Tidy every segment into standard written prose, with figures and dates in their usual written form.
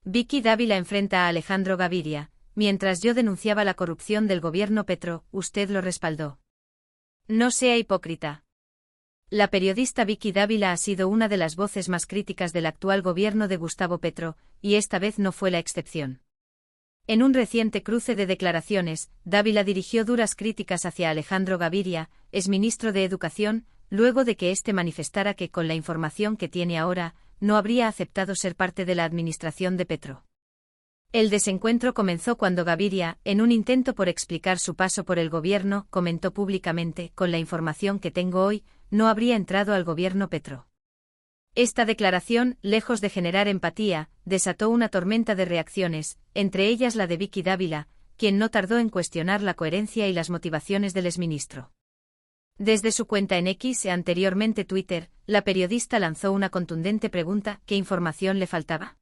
Vicky Dávila enfrenta a Alejandro Gaviria. Mientras yo denunciaba la corrupción del gobierno Petro, usted lo respaldó. No sea hipócrita. La periodista Vicky Dávila ha sido una de las voces más críticas del actual gobierno de Gustavo Petro, y esta vez no fue la excepción. En un reciente cruce de declaraciones, Dávila dirigió duras críticas hacia Alejandro Gaviria, exministro de Educación, luego de que éste manifestara que con la información que tiene ahora, no habría aceptado ser parte de la administración de Petro. El desencuentro comenzó cuando Gaviria, en un intento por explicar su paso por el gobierno, comentó públicamente: con la información que tengo hoy, no habría entrado al gobierno Petro. Esta declaración, lejos de generar empatía, desató una tormenta de reacciones, entre ellas la de Vicky Dávila, quien no tardó en cuestionar la coherencia y las motivaciones del exministro. Desde su cuenta en X, anteriormente Twitter, la periodista lanzó una contundente pregunta: ¿qué información le faltaba?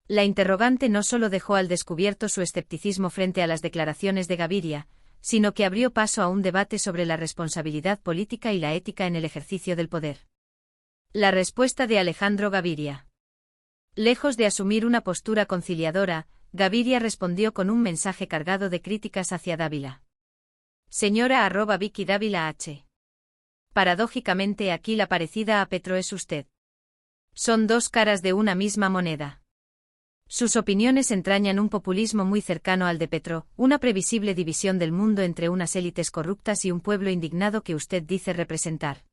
La interrogante no solo dejó al descubierto su escepticismo frente a las declaraciones de Gaviria, sino que abrió paso a un debate sobre la responsabilidad política y la ética en el ejercicio del poder. La respuesta de Alejandro Gaviria. Lejos de asumir una postura conciliadora, Gaviria respondió con un mensaje cargado de críticas hacia Dávila. Señora @Vicky Dávila H. Paradójicamente aquí la parecida a Petro es usted. Son dos caras de una misma moneda. Sus opiniones entrañan un populismo muy cercano al de Petro, una previsible división del mundo entre unas élites corruptas y un pueblo indignado que usted dice representar.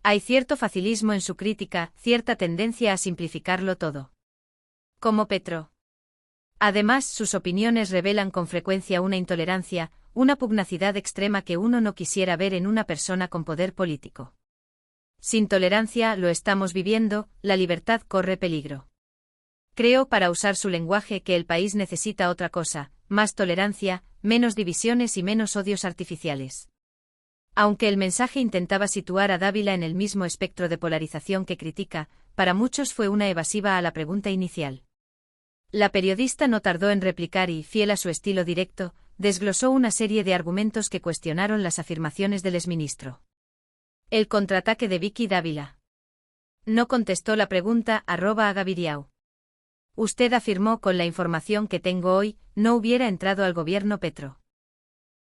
Hay cierto facilismo en su crítica, cierta tendencia a simplificarlo todo. Como Petro. Además, sus opiniones revelan con frecuencia una intolerancia, una pugnacidad extrema que uno no quisiera ver en una persona con poder político. Sin tolerancia, lo estamos viviendo, la libertad corre peligro. Creo, para usar su lenguaje, que el país necesita otra cosa: más tolerancia, menos divisiones y menos odios artificiales. Aunque el mensaje intentaba situar a Dávila en el mismo espectro de polarización que critica, para muchos fue una evasiva a la pregunta inicial. La periodista no tardó en replicar y, fiel a su estilo directo, desglosó una serie de argumentos que cuestionaron las afirmaciones del exministro. El contraataque de Vicky Dávila. No contestó la pregunta @a Gaviriau. Usted afirmó: con la información que tengo hoy, no hubiera entrado al gobierno Petro.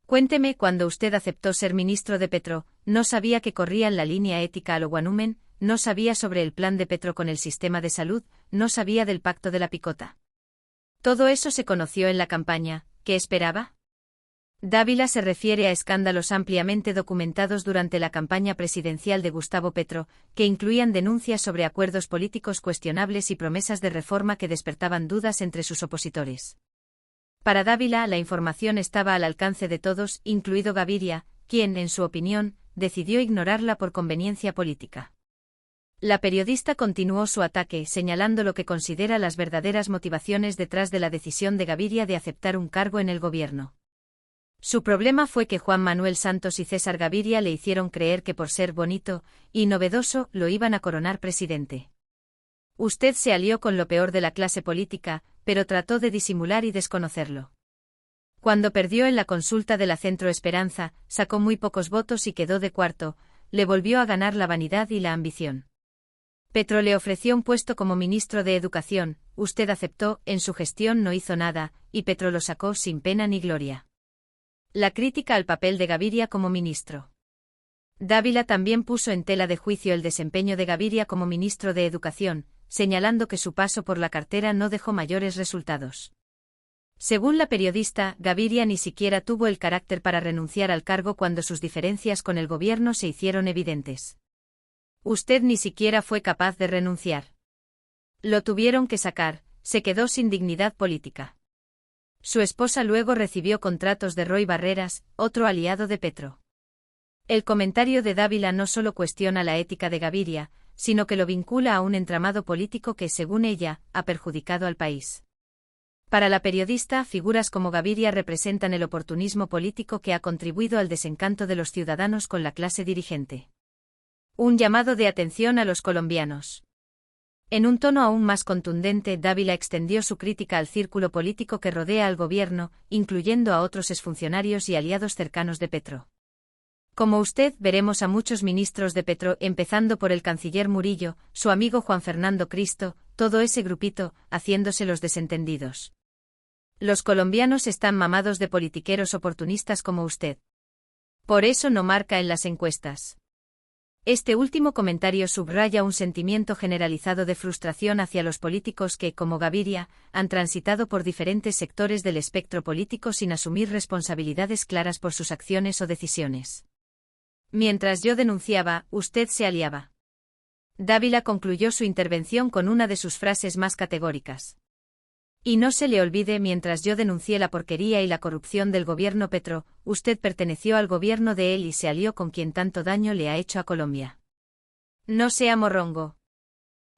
Cuénteme, cuando usted aceptó ser ministro de Petro, ¿no sabía que corrían la línea ética a lo Guanumen? ¿No sabía sobre el plan de Petro con el sistema de salud? ¿No sabía del pacto de la picota? Todo eso se conoció en la campaña. ¿Qué esperaba? Dávila se refiere a escándalos ampliamente documentados durante la campaña presidencial de Gustavo Petro, que incluían denuncias sobre acuerdos políticos cuestionables y promesas de reforma que despertaban dudas entre sus opositores. Para Dávila, la información estaba al alcance de todos, incluido Gaviria, quien, en su opinión, decidió ignorarla por conveniencia política. La periodista continuó su ataque, señalando lo que considera las verdaderas motivaciones detrás de la decisión de Gaviria de aceptar un cargo en el gobierno. Su problema fue que Juan Manuel Santos y César Gaviria le hicieron creer que por ser bonito y novedoso lo iban a coronar presidente. Usted se alió con lo peor de la clase política, pero trató de disimular y desconocerlo. Cuando perdió en la consulta de la Centro Esperanza, sacó muy pocos votos y quedó de cuarto, le volvió a ganar la vanidad y la ambición. Petro le ofreció un puesto como ministro de Educación, usted aceptó, en su gestión no hizo nada, y Petro lo sacó sin pena ni gloria. La crítica al papel de Gaviria como ministro. Dávila también puso en tela de juicio el desempeño de Gaviria como ministro de Educación, señalando que su paso por la cartera no dejó mayores resultados. Según la periodista, Gaviria ni siquiera tuvo el carácter para renunciar al cargo cuando sus diferencias con el gobierno se hicieron evidentes. Usted ni siquiera fue capaz de renunciar. Lo tuvieron que sacar, se quedó sin dignidad política. Su esposa luego recibió contratos de Roy Barreras, otro aliado de Petro. El comentario de Dávila no solo cuestiona la ética de Gaviria, sino que lo vincula a un entramado político que, según ella, ha perjudicado al país. Para la periodista, figuras como Gaviria representan el oportunismo político que ha contribuido al desencanto de los ciudadanos con la clase dirigente. Un llamado de atención a los colombianos. En un tono aún más contundente, Dávila extendió su crítica al círculo político que rodea al gobierno, incluyendo a otros exfuncionarios y aliados cercanos de Petro. Como usted, veremos a muchos ministros de Petro, empezando por el canciller Murillo, su amigo Juan Fernando Cristo, todo ese grupito, haciéndose los desentendidos. Los colombianos están mamados de politiqueros oportunistas como usted. Por eso no marca en las encuestas. Este último comentario subraya un sentimiento generalizado de frustración hacia los políticos que, como Gaviria, han transitado por diferentes sectores del espectro político sin asumir responsabilidades claras por sus acciones o decisiones. Mientras yo denunciaba, usted se aliaba. Dávila concluyó su intervención con una de sus frases más categóricas. Y no se le olvide, mientras yo denuncié la porquería y la corrupción del gobierno Petro, usted perteneció al gobierno de él y se alió con quien tanto daño le ha hecho a Colombia. No sea morrongo.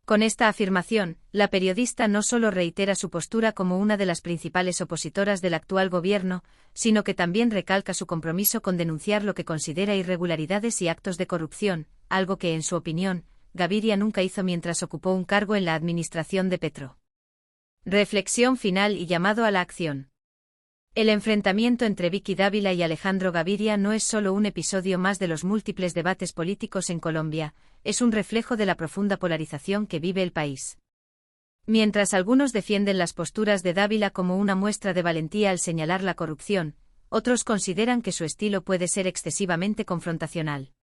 Con esta afirmación, la periodista no solo reitera su postura como una de las principales opositoras del actual gobierno, sino que también recalca su compromiso con denunciar lo que considera irregularidades y actos de corrupción, algo que, en su opinión, Gaviria nunca hizo mientras ocupó un cargo en la administración de Petro. Reflexión final y llamado a la acción. El enfrentamiento entre Vicky Dávila y Alejandro Gaviria no es solo un episodio más de los múltiples debates políticos en Colombia, es un reflejo de la profunda polarización que vive el país. Mientras algunos defienden las posturas de Dávila como una muestra de valentía al señalar la corrupción, otros consideran que su estilo puede ser excesivamente confrontacional.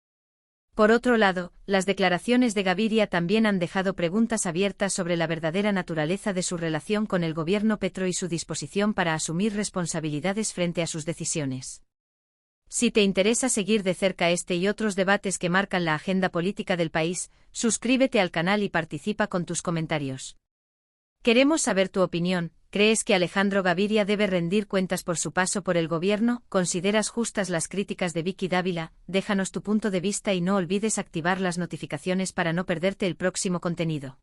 Por otro lado, las declaraciones de Gaviria también han dejado preguntas abiertas sobre la verdadera naturaleza de su relación con el gobierno Petro y su disposición para asumir responsabilidades frente a sus decisiones. Si te interesa seguir de cerca este y otros debates que marcan la agenda política del país, suscríbete al canal y participa con tus comentarios. Queremos saber tu opinión. ¿Crees que Alejandro Gaviria debe rendir cuentas por su paso por el gobierno? ¿Consideras justas las críticas de Vicky Dávila? Déjanos tu punto de vista y no olvides activar las notificaciones para no perderte el próximo contenido.